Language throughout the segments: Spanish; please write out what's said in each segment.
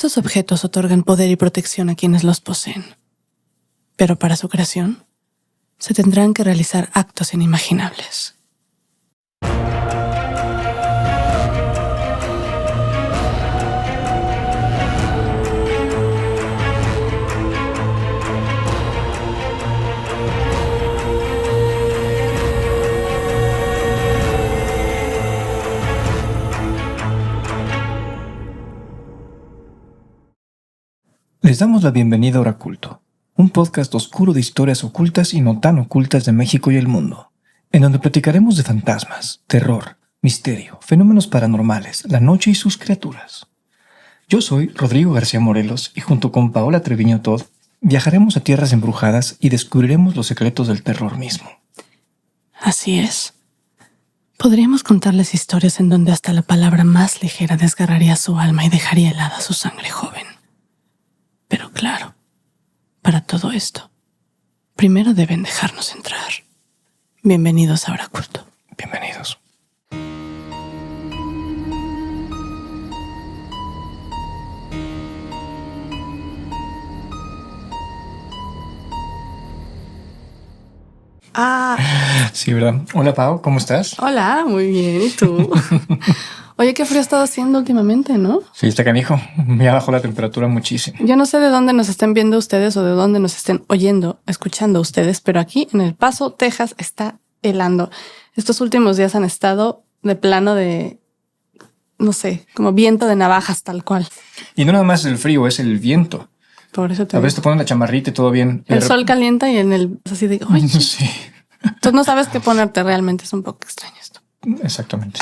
Estos objetos otorgan poder y protección a quienes los poseen. Pero para su creación, se tendrán que realizar actos inimaginables. Les damos la bienvenida a Oraculto, un podcast oscuro de historias ocultas y no tan ocultas de México y el mundo, en donde platicaremos de fantasmas, terror, misterio, fenómenos paranormales, la noche y sus criaturas. Yo soy Rodrigo García Morelos y junto con Paola Treviño Todd viajaremos a tierras embrujadas y descubriremos los secretos del terror mismo. Así es. Podríamos contarles historias en donde hasta la palabra más ligera desgarraría su alma y dejaría helada su sangre joven. Pero claro, para todo esto, primero deben dejarnos entrar. Bienvenidos a Oraculto. Bienvenidos. Sí, ¿verdad? Hola, Pau, ¿cómo estás? Hola, muy bien. ¿Y tú? Oye, qué frío ha estado haciendo últimamente, ¿no? Sí, está canijo. Ya bajó la temperatura muchísimo. Yo no sé de dónde nos estén viendo ustedes o de dónde nos estén oyendo, escuchando ustedes, pero aquí en El Paso, Texas, está helando. Estos últimos días han estado de plano de, no sé, como viento de navajas, tal cual. Y no nada más el frío, es el viento. Por eso te A veces te ponen la chamarrita y todo bien. El sol calienta y en el así de, oye, Sí, tú no sabes qué ponerte, realmente es un poco extraño esto. exactamente.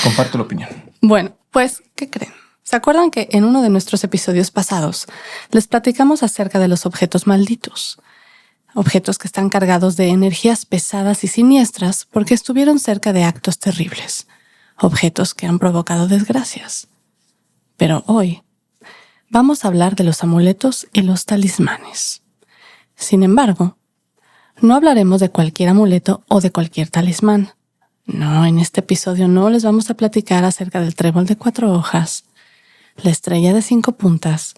Comparto la opinión. Bueno, pues, ¿qué creen? ¿Se acuerdan que en uno de nuestros episodios pasados les platicamos acerca de los objetos malditos? Objetos que están cargados de energías pesadas y siniestras porque estuvieron cerca de actos terribles. Objetos que han provocado desgracias. Pero hoy vamos a hablar de los amuletos y los talismanes. Sin embargo, no hablaremos de cualquier amuleto o de cualquier talismán. No, en este episodio no les vamos a platicar acerca del trébol de 4 hojas, la estrella de 5 puntas,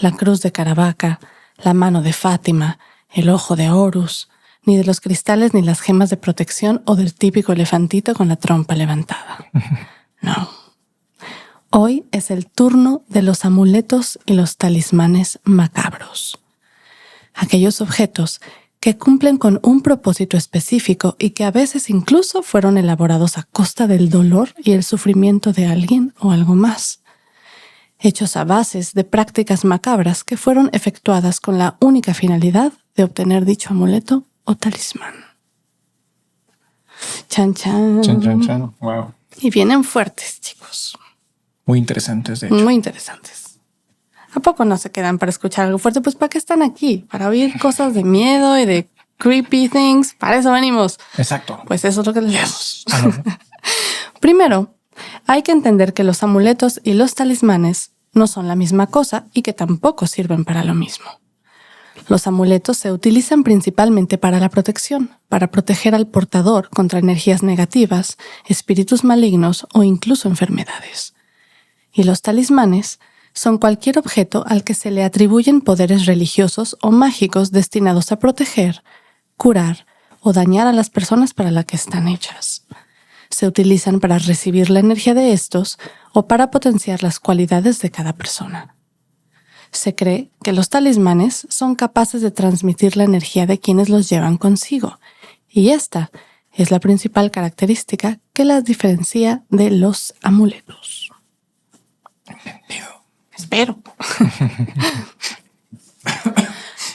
la cruz de Caravaca, la mano de Fátima, el ojo de Horus, ni de los cristales ni las gemas de protección o del típico elefantito con la trompa levantada. No. Hoy es el turno de los amuletos y los talismanes macabros. Aquellos objetos que cumplen con un propósito específico y que a veces incluso fueron elaborados a costa del dolor y el sufrimiento de alguien o algo más. Hechos a bases de prácticas macabras que fueron efectuadas con la única finalidad de obtener dicho amuleto o talismán. Chan, chan. Chan, chan, chan. Wow. Y vienen fuertes, chicos. Muy interesantes, de hecho. Muy interesantes. ¿A poco no se quedan para escuchar algo fuerte? Pues ¿para qué están aquí? Para oír cosas de miedo y de creepy things. Para eso venimos. Exacto. Pues eso es lo que les damos. No. Primero, hay que entender que los amuletos y los talismanes no son la misma cosa y que tampoco sirven para lo mismo. Los amuletos se utilizan principalmente para la protección, para proteger al portador contra energías negativas, espíritus malignos o incluso enfermedades. Y los talismanes son cualquier objeto al que se le atribuyen poderes religiosos o mágicos destinados a proteger, curar o dañar a las personas para las que están hechas. Se utilizan para recibir la energía de estos o para potenciar las cualidades de cada persona. Se cree que los talismanes son capaces de transmitir la energía de quienes los llevan consigo, y esta es la principal característica que las diferencia de los amuletos. Entendido. Espero.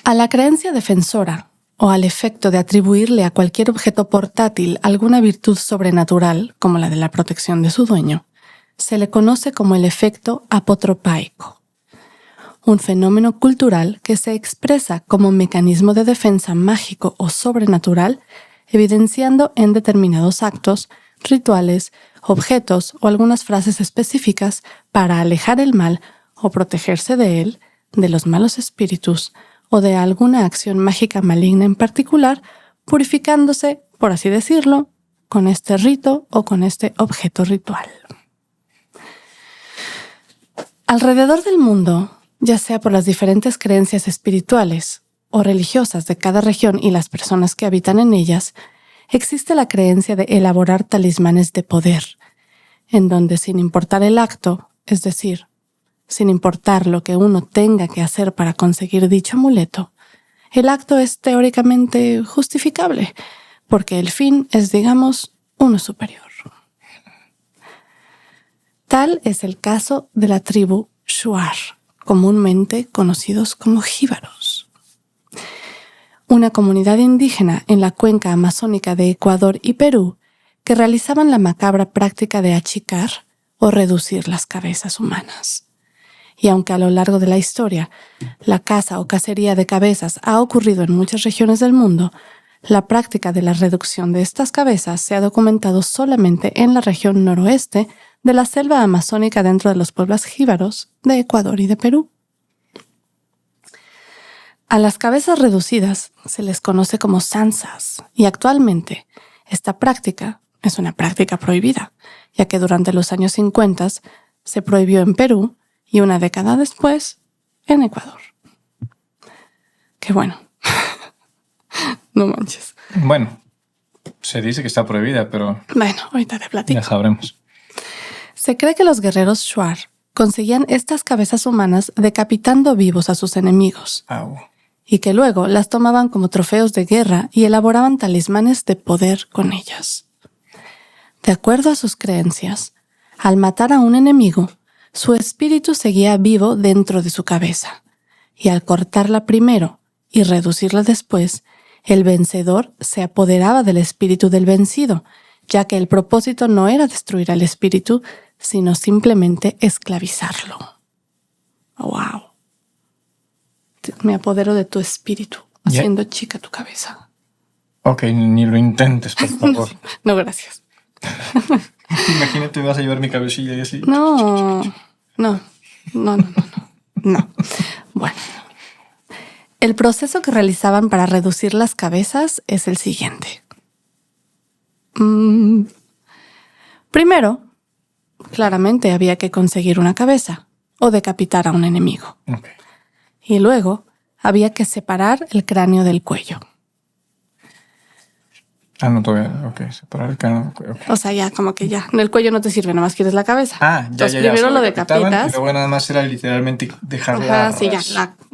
A la creencia defensora o al efecto de atribuirle a cualquier objeto portátil alguna virtud sobrenatural, como la de la protección de su dueño, se le conoce como el efecto apotropaico, un fenómeno cultural que se expresa como mecanismo de defensa mágico o sobrenatural, evidenciando en determinados actos, rituales, objetos o algunas frases específicas para alejar el mal o protegerse de él, de los malos espíritus o de alguna acción mágica maligna en particular, purificándose, por así decirlo, con este rito o con este objeto ritual. Alrededor del mundo, ya sea por las diferentes creencias espirituales o religiosas de cada región y las personas que habitan en ellas, existe la creencia de elaborar talismanes de poder, en donde sin importar el acto, es decir, sin importar lo que uno tenga que hacer para conseguir dicho amuleto, el acto es teóricamente justificable, porque el fin es, digamos, uno superior. Tal es el caso de la tribu Shuar, comúnmente conocidos como jíbaros. Una comunidad indígena en la cuenca amazónica de Ecuador y Perú que realizaban la macabra práctica de achicar o reducir las cabezas humanas. Y aunque a lo largo de la historia la caza o cacería de cabezas ha ocurrido en muchas regiones del mundo, la práctica de la reducción de estas cabezas se ha documentado solamente en la región noroeste de la selva amazónica dentro de los pueblos jíbaros de Ecuador y de Perú. A las cabezas reducidas se les conoce como sansas y actualmente esta práctica es una práctica prohibida, ya que durante los años 50 se prohibió en Perú y una década después en Ecuador. Qué bueno. No manches. Bueno, se dice que está prohibida, pero Bueno, ahorita te platico. ya sabremos. Se cree que los guerreros Shuar conseguían estas cabezas humanas decapitando vivos a sus enemigos Au. y que luego las tomaban como trofeos de guerra y elaboraban talismanes de poder con ellas. De acuerdo a sus creencias, al matar a un enemigo, su espíritu seguía vivo dentro de su cabeza, y al cortarla primero y reducirla después, el vencedor se apoderaba del espíritu del vencido, ya que el propósito no era destruir al espíritu, sino simplemente esclavizarlo. ¡Wow! Me apodero de tu espíritu, haciendo chica tu cabeza. Ok, ni lo intentes, por favor. No, gracias. Imagínate, me vas a llevar mi cabecilla y así. No. Bueno. El proceso que realizaban para reducir las cabezas es el siguiente. Primero, claramente había que conseguir una cabeza o decapitar a un enemigo. Ok. Y luego había que separar el cráneo del cuello. Ah, no, todavía. Ok, separar el cráneo. Okay. O sea, ya, como que ya. El cuello no te sirve, nomás quieres la cabeza. Ah, ya. Entonces, primero lo decapitas. Y luego nada más era literalmente dejarla. Ajá, sí, ya,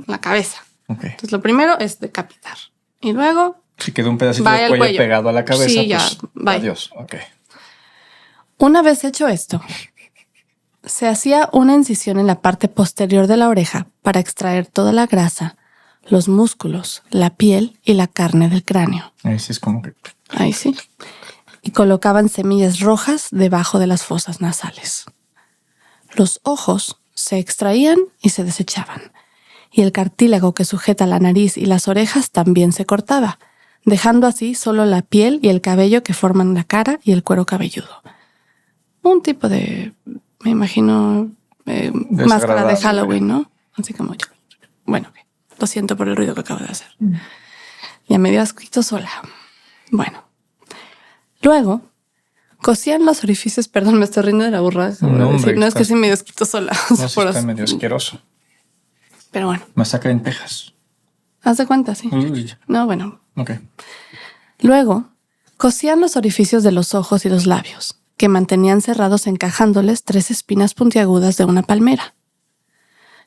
la cabeza. Ok. Entonces, lo primero es decapitar. Y luego Si quedó un pedacito vaya de el cuello pegado a la cabeza, Sí, ya, pues bye. adiós. Ok. Una vez hecho esto, se hacía una incisión en la parte posterior de la oreja para extraer toda la grasa, los músculos, la piel y la carne del cráneo. Ahí sí es como que. Ahí sí. Y colocaban semillas rojas debajo de las fosas nasales. Los ojos se extraían y se desechaban, y el cartílago que sujeta la nariz y las orejas también se cortaba, dejando así solo la piel y el cabello que forman la cara y el cuero cabelludo. Un tipo de, me imagino, máscara de Halloween, ¿no? Así como yo. Bueno, lo siento por el ruido que acabo de hacer. Ya me dio asquito sola. Bueno. Luego, cosían los orificios, perdón, me estoy riendo de la burra. No, hombre, no es que sí me dio asquito sola. No, sí está medio asqueroso. Pero bueno. Masacre en Texas. Haz de cuenta, sí. Uy. No, bueno. Ok. Luego, cosían los orificios de los ojos y los labios, que mantenían cerrados encajándoles 3 espinas puntiagudas de una palmera.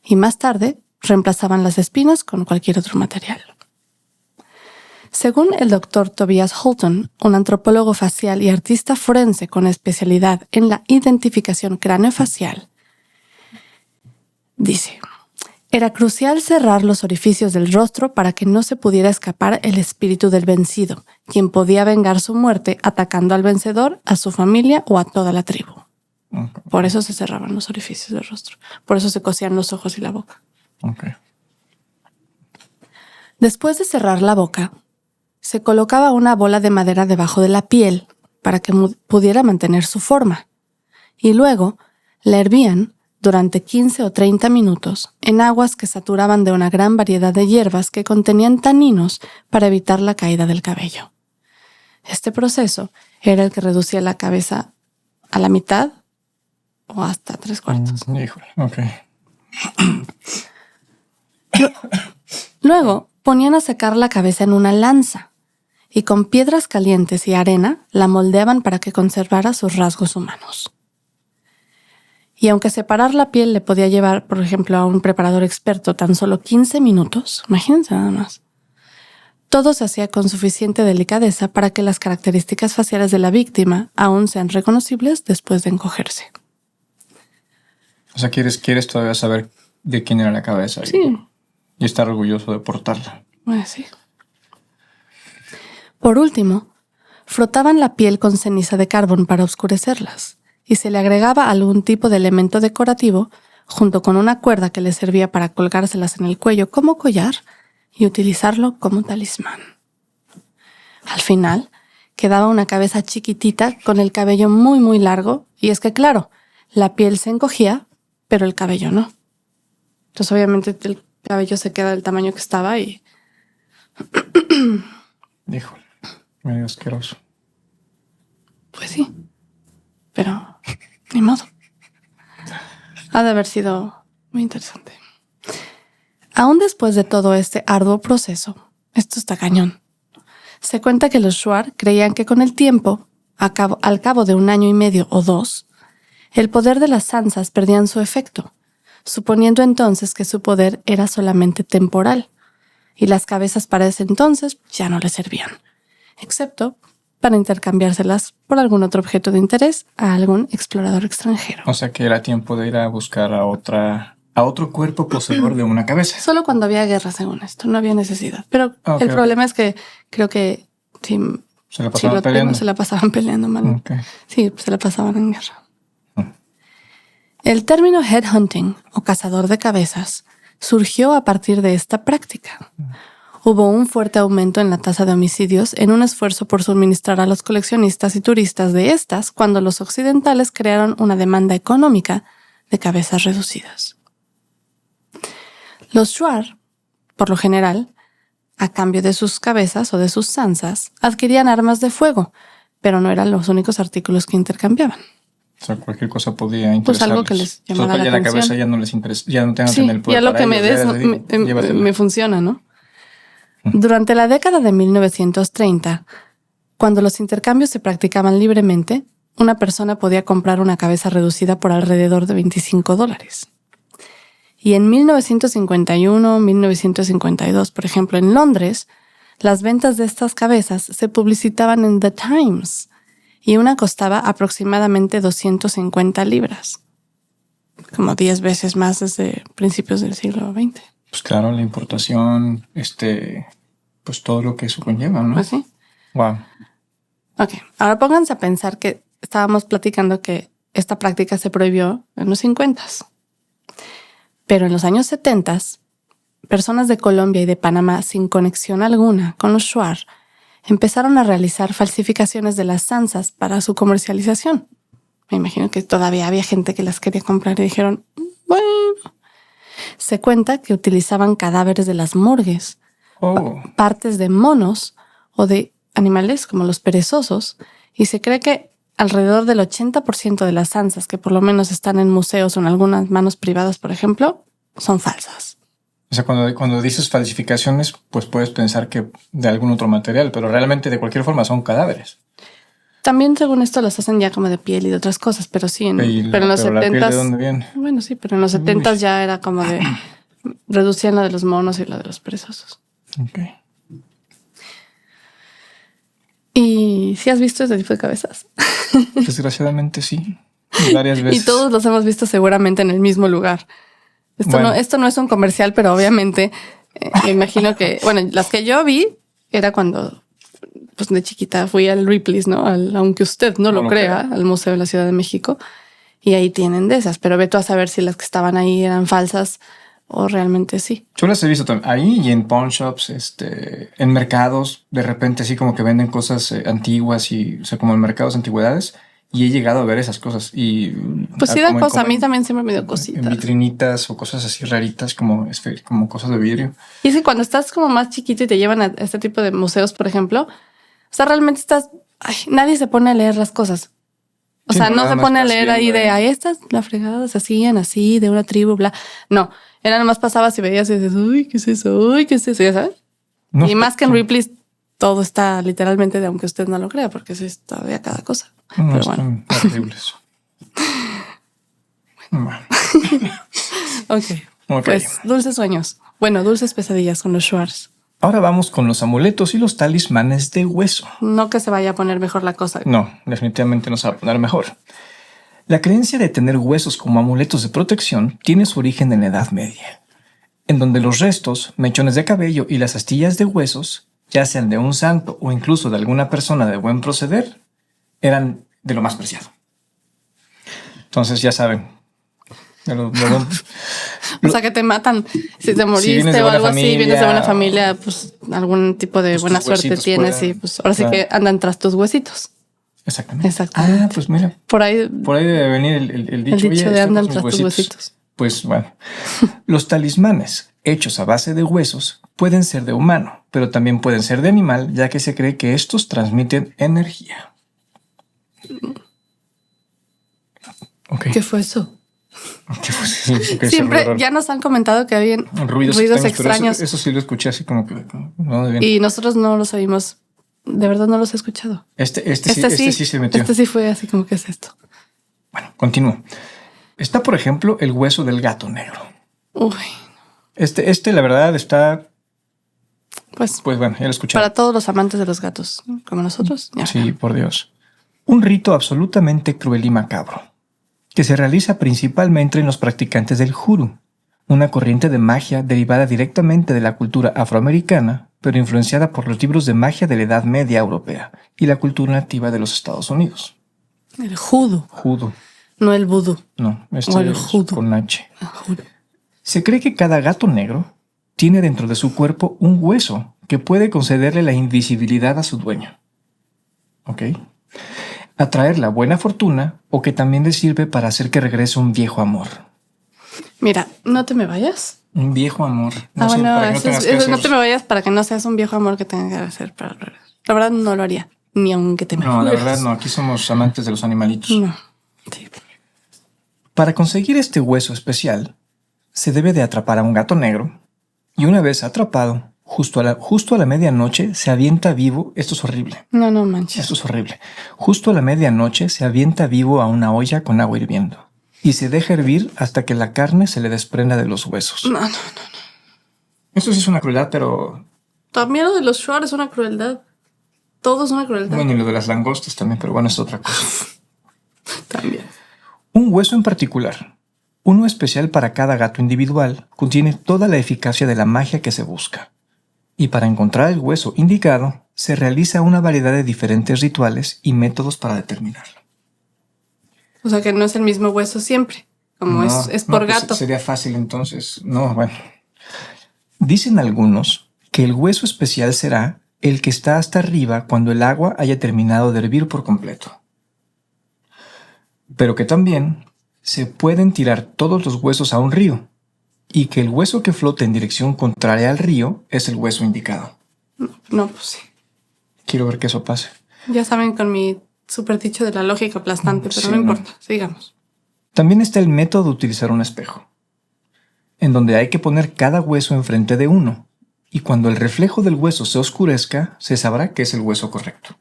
Y más tarde, reemplazaban las espinas con cualquier otro material. Según el Dr. Tobias Holton, un antropólogo facial y artista forense con especialidad en la identificación craneofacial, dice: era crucial cerrar los orificios del rostro para que no se pudiera escapar el espíritu del vencido, quien podía vengar su muerte atacando al vencedor, a su familia o a toda la tribu. Okay. Por eso se cerraban los orificios del rostro. Por eso se cosían los ojos y la boca. Okay. Después de cerrar la boca, se colocaba una bola de madera debajo de la piel para que pudiera mantener su forma. Y luego la hervían durante 15 o 30 minutos en aguas que saturaban de una gran variedad de hierbas que contenían taninos para evitar la caída del cabello. Este proceso era el que reducía la cabeza a la mitad o hasta 3/4. Híjole, ok. Luego ponían a secar la cabeza en una lanza y con piedras calientes y arena la moldeaban para que conservara sus rasgos humanos. Y aunque separar la piel le podía llevar, por ejemplo, a un preparador experto tan solo 15 minutos, imagínense nada más, todo se hacía con suficiente delicadeza para que las características faciales de la víctima aún sean reconocibles después de encogerse. O sea, quieres todavía saber de quién era la cabeza Sí. y estar orgulloso de portarla. Pues sí. Por último, frotaban la piel con ceniza de carbón para oscurecerlas y se le agregaba algún tipo de elemento decorativo junto con una cuerda que le servía para colgárselas en el cuello como collar y utilizarlo como talismán. Al final, quedaba una cabeza chiquitita con el cabello muy, muy largo y es que, claro, la piel se encogía, pero el cabello no. Entonces, obviamente, el cabello se queda del tamaño que estaba y... Híjole, medio asqueroso. Pues sí, pero ni modo. Ha de haber sido muy interesante. Aún después de todo este arduo proceso, esto está cañón. Se cuenta que los Shuar creían que con el tiempo, al cabo de 1 año y medio o 2, el poder de las Sansas perdían su efecto, suponiendo entonces que su poder era solamente temporal, y las cabezas para ese entonces ya no les servían, excepto para intercambiárselas por algún otro objeto de interés a algún explorador extranjero. O sea que era tiempo de ir a buscar a otro cuerpo poseedor de una cabeza. Solo cuando había guerra, según esto, no había necesidad. Pero el problema es que creo que sí, se la pasaban peleando. Se la pasaban peleando mal. Okay. Sí, se la pasaban en guerra. El término headhunting o cazador de cabezas surgió a partir de esta práctica. Hubo un fuerte aumento en la tasa de homicidios en un esfuerzo por suministrar a los coleccionistas y turistas de estas cuando los occidentales crearon una demanda económica de cabezas reducidas. Los Shuar, por lo general, a cambio de sus cabezas o de sus sansas, adquirían armas de fuego, pero no eran los únicos artículos que intercambiaban. O sea, cualquier cosa podía interesarles. Pues algo que les llamara la atención. La cabeza ya no les interesa, ya no tengan que tener el poder. Ya lo que me des me funciona, ¿no? Durante la década de 1930, cuando los intercambios se practicaban libremente, una persona podía comprar una cabeza reducida por alrededor de $25. Y en 1951, 1952, por ejemplo, en Londres, las ventas de estas cabezas se publicitaban en The Times y una costaba aproximadamente 250 libras, como 10 veces más desde principios del siglo XX. Pues claro, la importación, pues todo lo que eso conlleva, ¿no? Pues sí. Wow. Ok, ahora pónganse a pensar que estábamos platicando que esta práctica se prohibió en los 50s. Pero en los años 70s, personas de Colombia y de Panamá sin conexión alguna con los Shuar empezaron a realizar falsificaciones de las sansas para su comercialización. Me imagino que todavía había gente que las quería comprar y dijeron, bueno. Se cuenta que utilizaban cadáveres de las morgues, partes de monos o de animales como los perezosos, y se cree que alrededor del 80% de las sansas que por lo menos están en museos o en algunas manos privadas, por ejemplo, son falsas. O sea, cuando dices falsificaciones, pues puedes pensar que de algún otro material, pero realmente de cualquier forma son cadáveres. También, según esto, los hacen ya como de piel y de otras cosas, pero sí. Pero en los 70s. ¿De dónde viene? Bueno, sí, pero en los 70s ya era como de reducían lo de los monos y lo de los perezosos. Ok. ¿Y si has visto ese tipo de cabezas? Desgraciadamente sí. Varias veces. Y todos los hemos visto seguramente en el mismo lugar. Esto no es un comercial, pero obviamente me imagino que, bueno, las que yo vi era cuando, pues de chiquita fui al Ripley's, ¿no? Aunque usted no lo crea, al Museo de la Ciudad de México. Y ahí tienen de esas, pero ve tú a saber si las que estaban ahí eran falsas o realmente sí. Yo las he visto también ahí y en pawn shops, en mercados, de repente así como que venden cosas antiguas y, o sea, como en mercados de antigüedades. Y he llegado a ver esas cosas y... Pues sí da cosa, a mí también siempre me dio cositas. En vitrinitas o cosas así raritas como cosas de vidrio. Y es que cuando estás como más chiquito y te llevan a este tipo de museos, por ejemplo, o sea, realmente nadie se pone a leer las cosas. O Sí, sea, no nada se más pone a estás leer ahí viendo, de, ay, estas la fregada se hacían así, de una tribu, bla. No, era nomás pasabas y veías y dices, uy, ¿qué es eso? Uy, ¿qué es eso? Ya sabes. No, Y más que en sí. Ripley's, todo está literalmente de aunque usted no lo crea, porque sí todavía cada cosa. No, Pero están bueno, horribles. Bueno, ok. ok. Pues dulces sueños. Bueno, dulces pesadillas con los Schwartz. Ahora vamos con los amuletos y los talismanes de hueso. No que se vaya a poner mejor la cosa. No, definitivamente no se va a poner mejor. La creencia de tener huesos como amuletos de protección tiene su origen en la Edad Media, en donde los restos, mechones de cabello y las astillas de huesos, ya sean de un santo o incluso de alguna persona de buen proceder, eran de lo más preciado. Entonces ya saben. O sea, que te matan si te moriste vienes de o buena algo así, vienes de buena familia, familia, pues algún tipo de pues buena tus suerte huesitos tienes pueden- y pues ahora sí claro. que andan tras tus huesitos. Exactamente. Exactamente. Ah, pues mira, Por ahí debe venir el dicho. el dicho Oye, de estoy andan con sus tras tus huesitos. Pues bueno, los talismanes hechos a base de huesos pueden ser de humano, pero también pueden ser de animal, ya que se cree que estos transmiten energía. Ok. ¿Qué fue eso? ¿Qué fue? Sí, ok, Siempre raro. ya nos han comentado que habían Ruidos ruidos pero extraños eso sí lo escuché así como que no, bien. y nosotros no los oímos. De verdad no los he escuchado. Este sí se metió. Este sí fue así como, ¿qué es esto? Bueno, continúo. Está, por ejemplo, el hueso del gato negro. Uy, La verdad está, pues pues bueno, ya lo escucharon. para todos los amantes de los gatos, como nosotros. Ya. Sí, por Dios. Un rito absolutamente cruel y macabro, que se realiza principalmente en los practicantes del Juru, una corriente de magia derivada directamente de la cultura afroamericana, pero influenciada por los libros de magia de la Edad Media europea y la cultura nativa de los Estados Unidos. El judo, Judo. no el vudú. No, O el es judo. con H. El judo. Se cree que cada gato negro tiene dentro de su cuerpo un hueso que puede concederle la invisibilidad a su dueño. ¿Ok? Atraer la buena fortuna o que también le sirve para hacer que regrese un viejo amor. Mira, no te me vayas. Un viejo amor. Bueno, para que eso tengas es- que eso, no hacer- te me vayas para que no seas un viejo amor que tenga que hacer para regresar. La verdad no lo haría, ni aunque te me No, la fueras. verdad no. Aquí somos amantes de los animalitos. No. Sí. Para conseguir este hueso especial, se debe de atrapar a un gato negro y una vez atrapado, justo a la medianoche se avienta vivo. Esto es horrible. No, no manches. Esto es horrible. Justo a la medianoche se avienta vivo a una olla con agua hirviendo y se deja hervir hasta que la carne se le desprenda de los huesos. No. Esto sí es una crueldad, pero También lo de los Schwartz es una crueldad. Todo es una crueldad. bueno, y lo de las langostas también, pero bueno, es otra cosa. También. Un hueso en particular, uno especial para cada gato individual, contiene toda la eficacia de la magia que se busca. Y para encontrar el hueso indicado, se realiza una variedad de diferentes rituales y métodos para determinarlo. O sea que no es el mismo hueso siempre. Como No, es no, por pues gato. sería fácil entonces. No, bueno. Dicen algunos que el hueso especial será el que está hasta arriba cuando el agua haya terminado de hervir por completo. Pero que también se pueden tirar todos los huesos a un río y que el hueso que flote en dirección contraria al río es el hueso indicado. No, pues sí. Quiero ver que eso pase. Ya saben con mi super dicho de la lógica aplastante, pero Sí, no no. importa. Sigamos. También está el método de utilizar un espejo, en donde hay que poner cada hueso enfrente de uno, y cuando el reflejo del hueso se oscurezca, se sabrá que es el hueso correcto.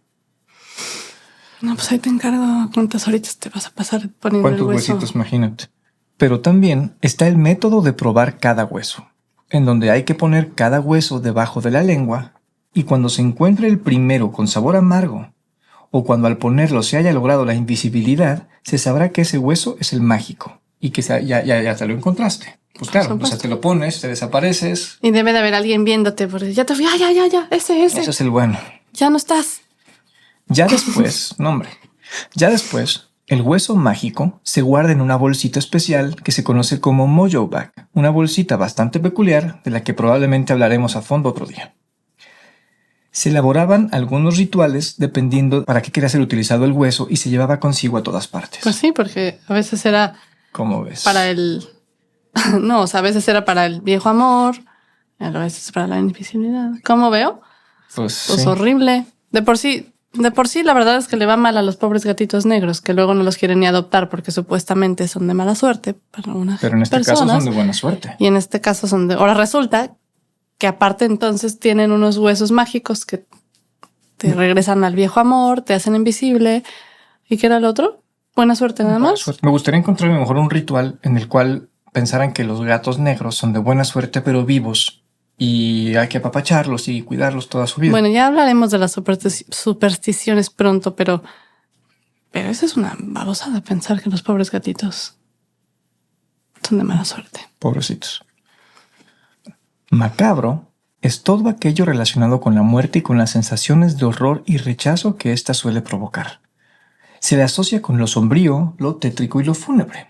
No, pues ahí te encargo cuántas horitas te vas a pasar poniendo el ¿Cuántos hueso. huesitos? Imagínate. Pero también está el método de probar cada hueso, en donde hay que poner cada hueso debajo de la lengua, y cuando se encuentre el primero con sabor amargo, o cuando al ponerlo se haya logrado la invisibilidad, se sabrá que ese hueso es el mágico, y que ya te lo encontraste. Pues claro, o sea, supuesto. te lo pones, te desapareces. Y debe de haber alguien viéndote porque ya te fui. Ya. Ese. Ese es el bueno. Ya no estás. Ya después, ya después, el hueso mágico se guarda en una bolsita especial que se conoce como Mojo Bag, una bolsita bastante peculiar de la que probablemente hablaremos a fondo otro día. Se elaboraban algunos rituales dependiendo para qué quería ser utilizado el hueso y se llevaba consigo a todas partes. Pues sí, porque a veces era ¿Cómo ves? para el... No, o sea, a veces era para el viejo amor, a veces para la invisibilidad. ¿Cómo veo? Pues Pues sí. horrible. De por sí, De por sí, la verdad es que le va mal a los pobres gatitos negros, que luego no los quieren ni adoptar porque supuestamente son de mala suerte para unas Pero en este personas. caso son de buena suerte. Y en este caso son de... Ahora resulta que aparte entonces tienen unos huesos mágicos que te regresan al viejo amor, te hacen invisible. ¿Y qué era el otro? Buena suerte nada más. Me gustaría encontrar a lo mejor un ritual en el cual pensaran que los gatos negros son de buena suerte pero vivos. Y hay que apapacharlos y cuidarlos toda su vida. Bueno, ya hablaremos de las supersticiones pronto, pero eso es una babosada pensar que los pobres gatitos son de mala suerte. Pobrecitos. Macabro es todo aquello relacionado con la muerte y con las sensaciones de horror y rechazo que ésta suele provocar. Se le asocia con lo sombrío, lo tétrico y lo fúnebre.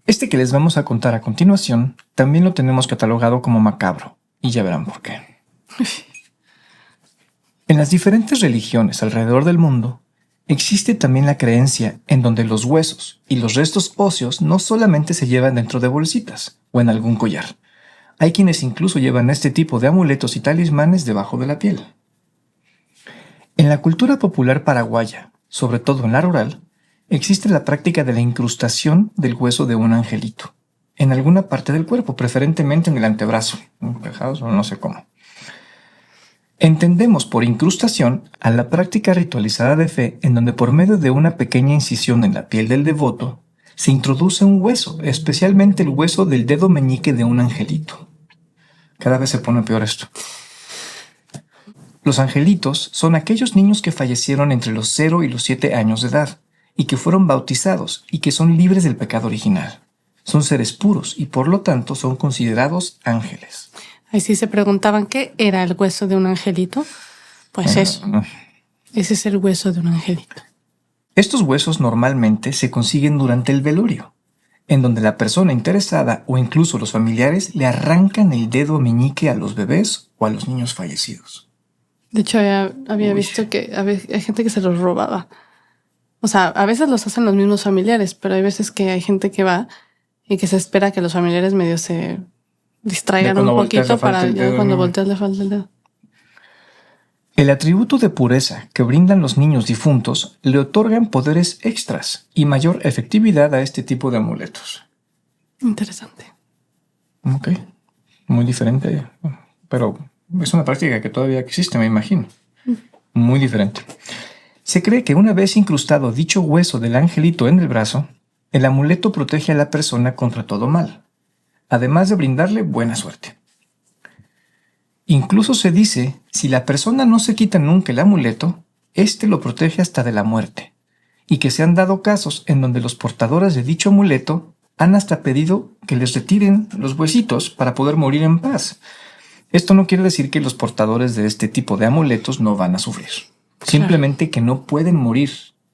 Este que les vamos a contar a continuación también lo tenemos catalogado como macabro, y ya verán por qué. En las diferentes religiones alrededor del mundo, existe también la creencia en donde los huesos y los restos óseos no solamente se llevan dentro de bolsitas o en algún collar. Hay quienes incluso llevan este tipo de amuletos y talismanes debajo de la piel. En la cultura popular paraguaya, sobre todo en la rural, existe la práctica de la incrustación del hueso de un angelito en alguna parte del cuerpo, preferentemente en el antebrazo, encajados o no sé cómo. Entendemos por incrustación a la práctica ritualizada de fe en donde por medio de una pequeña incisión en la piel del devoto se introduce un hueso, especialmente el hueso del dedo meñique de un angelito. Cada vez se pone peor esto. Los angelitos son aquellos niños que fallecieron entre los 0 y los 7 años de edad y que fueron bautizados y que son libres del pecado original. Son seres puros y por lo tanto son considerados ángeles. Ahí sí se preguntaban qué era el hueso de un angelito. Pues eso. Ese es el hueso de un angelito. Estos huesos normalmente se consiguen durante el velorio, en donde la persona interesada o incluso los familiares le arrancan el dedo meñique a los bebés o a los niños fallecidos. De hecho, había visto que hay gente que se los robaba. O sea, a veces los hacen los mismos familiares, pero hay veces que hay gente que va y que se espera que los familiares medio se distraigan un poquito para ya cuando volteas le falta el dedo. El atributo de pureza que brindan los niños difuntos le otorgan poderes extras y mayor efectividad a este tipo de amuletos. Interesante. Ok, muy diferente, pero es una práctica que todavía existe, me imagino. Muy diferente. Se cree que una vez incrustado dicho hueso del angelito en el brazo, el amuleto protege a la persona contra todo mal, además de brindarle buena suerte. Incluso se dice, si la persona no se quita nunca el amuleto, este lo protege hasta de la muerte, y que se han dado casos en donde los portadores de dicho amuleto han hasta pedido que les retiren los huesitos para poder morir en paz. Esto no quiere decir que los portadores de este tipo de amuletos no van a sufrir. Simplemente que no pueden morir,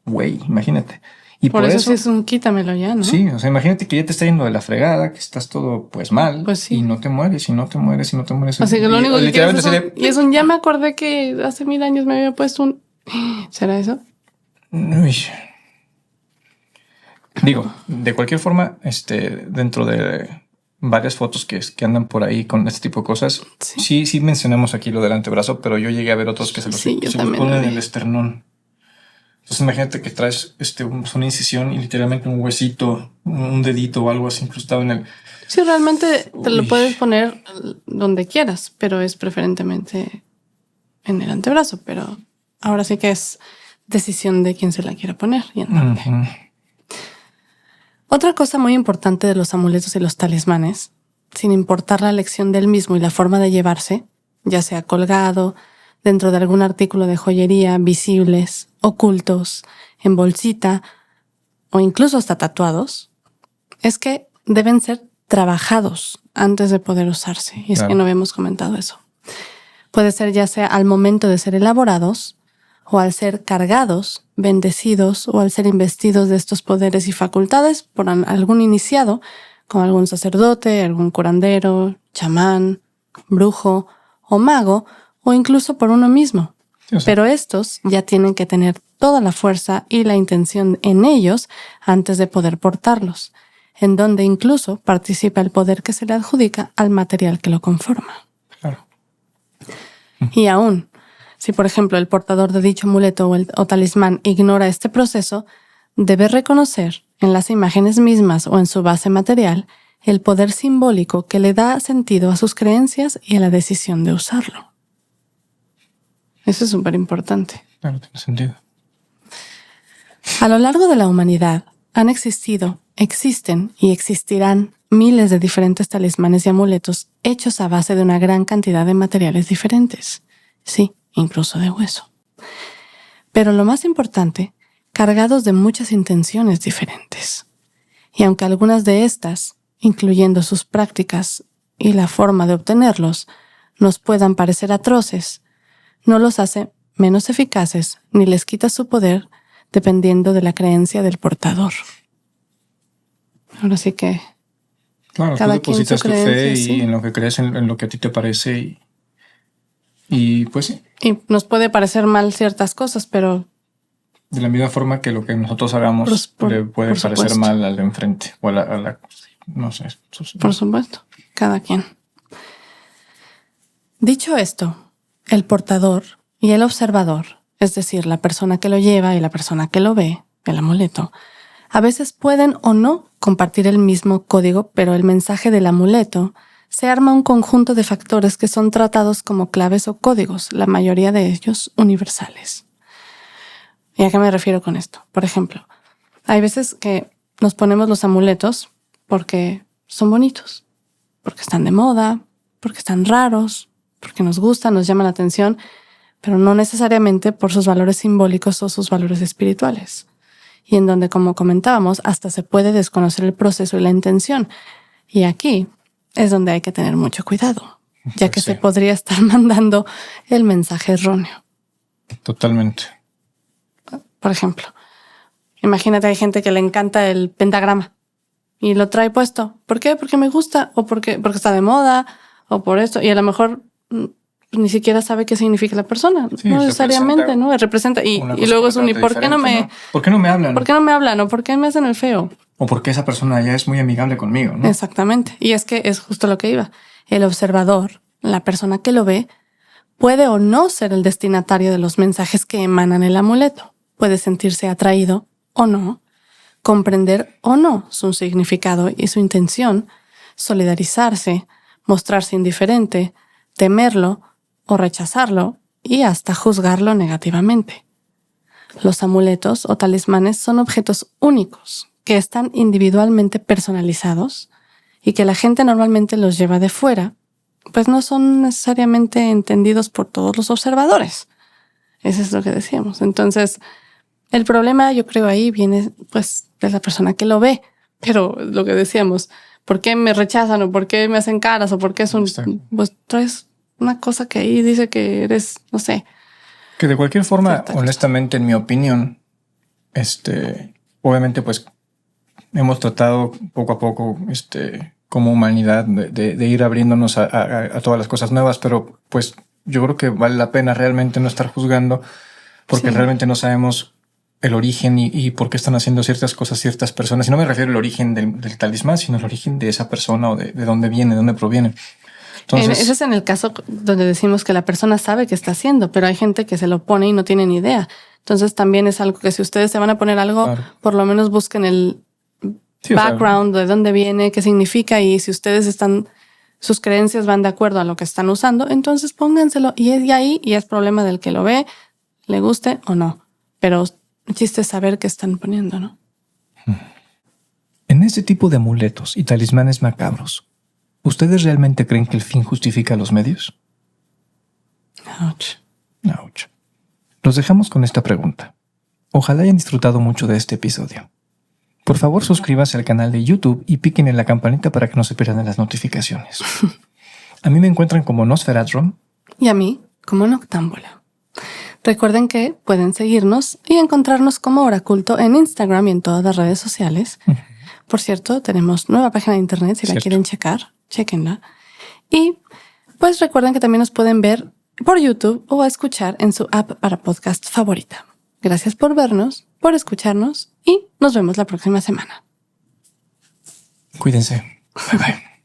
güey, imagínate. Y por eso sí es un quítamelo ya, ¿no? Sí, o sea, imagínate que ya te está yendo de la fregada, que estás todo pues mal, pues sí. Y no te mueres, y no te mueres, y no te mueres. Así que lo único que quieres sería... es un ya me acordé que hace 1000 años me había puesto un... ¿Será eso? Uy. Digo, de cualquier forma, dentro de varias fotos que andan por ahí con este tipo de cosas, sí mencionamos aquí lo del antebrazo, pero yo llegué a ver otros que se los ponen en el esternón. Entonces imagínate que traes una incisión y literalmente un huesito, un dedito o algo así incrustado en el... Sí, realmente te lo puedes poner donde quieras, pero es preferentemente en el antebrazo, pero ahora sí que es decisión de quién se la quiera poner y en dónde. Otra cosa muy importante de los amuletos y los talismanes, sin importar la elección del mismo y la forma de llevarse, ya sea colgado, dentro de algún artículo de joyería, visibles, ocultos, en bolsita o incluso hasta tatuados, es que deben ser trabajados antes de poder usarse. Y es que no habíamos comentado eso. Puede ser ya sea al momento de ser elaborados o al ser cargados, bendecidos o al ser investidos de estos poderes y facultades por algún iniciado, como algún sacerdote, algún curandero, chamán, brujo o mago, o incluso por uno mismo. Sí, pero estos ya tienen que tener toda la fuerza y la intención en ellos antes de poder portarlos, en donde incluso participa el poder que se le adjudica al material que lo conforma. Claro. Y aún, Si, por ejemplo, el portador de dicho amuleto o talismán ignora este proceso, debe reconocer en las imágenes mismas o en su base material el poder simbólico que le da sentido a sus creencias y a la decisión de usarlo. Eso es súper importante. Claro, tiene sentido. A lo largo de la humanidad han existido, existen y existirán miles de diferentes talismanes y amuletos hechos a base de una gran cantidad de materiales diferentes. Sí, incluso de hueso. Pero lo más importante, cargados de muchas intenciones diferentes. Y aunque algunas de estas, incluyendo sus prácticas y la forma de obtenerlos, nos puedan parecer atroces, no los hace menos eficaces ni les quita su poder dependiendo de la creencia del portador. Ahora sí que claro, cada tú depositas quien su tu fe creencia, y sí. en lo que crees, en lo que a ti te parece y pues sí. Y nos puede parecer mal ciertas cosas, pero De la misma forma que lo que nosotros hagamos le puede por parecer supuesto. mal al de enfrente o a la no sé. Por supuesto, cada quien. Dicho esto, el portador y el observador, es decir, la persona que lo lleva y la persona que lo ve, el amuleto, a veces pueden o no compartir el mismo código, pero el mensaje del amuleto se arma un conjunto de factores que son tratados como claves o códigos, la mayoría de ellos universales. ¿Y a qué me refiero con esto? Por ejemplo, hay veces que nos ponemos los amuletos porque son bonitos, porque están de moda, porque están raros, porque nos gustan, nos llaman la atención, pero no necesariamente por sus valores simbólicos o sus valores espirituales. Y en donde, como comentábamos, hasta se puede desconocer el proceso y la intención. Y aquí es donde hay que tener mucho cuidado, ya que sí. se podría estar mandando el mensaje erróneo. Totalmente. Por ejemplo, imagínate, hay gente que le encanta el pentagrama y lo trae puesto. ¿Por qué? Porque me gusta, o porque está de moda, o por esto. Y a lo mejor ni siquiera sabe qué significa la persona. Sí, no necesariamente, ¿no? Representa. Y luego es un, ¿y por qué no me, ¿no? ¿Por qué no me hablan? ¿Por qué no me hablan? ¿O por qué me hacen el feo? O porque esa persona ya es muy amigable conmigo, ¿no? Exactamente. Y es que es justo lo que iba. El observador, la persona que lo ve, puede o no ser el destinatario de los mensajes que emanan el amuleto. Puede sentirse atraído o no, comprender o no su significado y su intención, solidarizarse, mostrarse indiferente, temerlo o rechazarlo y hasta juzgarlo negativamente. Los amuletos o talismanes son objetos únicos que están individualmente personalizados y que la gente normalmente los lleva de fuera, pues no son necesariamente entendidos por todos los observadores. Eso es lo que decíamos. Entonces, el problema, yo creo, ahí viene pues de la persona que lo ve. Pero lo que decíamos, ¿por qué me rechazan o por qué me hacen caras o por qué es un... Pues traes una cosa que ahí dice que eres, no sé. Que de cualquier forma, honestamente, en mi opinión, obviamente pues hemos tratado poco a poco, como humanidad de ir abriéndonos a todas las cosas nuevas, pero pues yo creo que vale la pena realmente no estar juzgando porque realmente no sabemos el origen y por qué están haciendo ciertas cosas ciertas personas. Y no me refiero al origen del talismán, sino al origen de esa persona o de dónde viene, de dónde proviene. Entonces, ese es en el caso donde decimos que la persona sabe qué está haciendo, pero hay gente que se lo pone y no tiene ni idea. Entonces también es algo que si ustedes se van a poner algo, claro, por lo menos busquen el background, de dónde viene, qué significa, y si ustedes están, sus creencias van de acuerdo a lo que están usando, entonces pónganselo y es de ahí y es problema del que lo ve, le guste o no. Pero el chiste es saber qué están poniendo, ¿no? En este tipo de amuletos y talismanes macabros, ¿ustedes realmente creen que el fin justifica los medios? Ouch. Ouch. Los dejamos con esta pregunta. Ojalá hayan disfrutado mucho de este episodio. Por favor, suscríbanse al canal de YouTube y piquen en la campanita para que no se pierdan las notificaciones. A mí me encuentran como Nosferatron. Y a mí como Noctámbula. Recuerden que pueden seguirnos y encontrarnos como Oraculto en Instagram y en todas las redes sociales. Por cierto, tenemos nueva página de internet si la quieren checar. Chéquenla. Y pues recuerden que también nos pueden ver por YouTube o escuchar en su app para podcast favorita. Gracias por vernos, por escucharnos y nos vemos la próxima semana. Cuídense. Bye bye.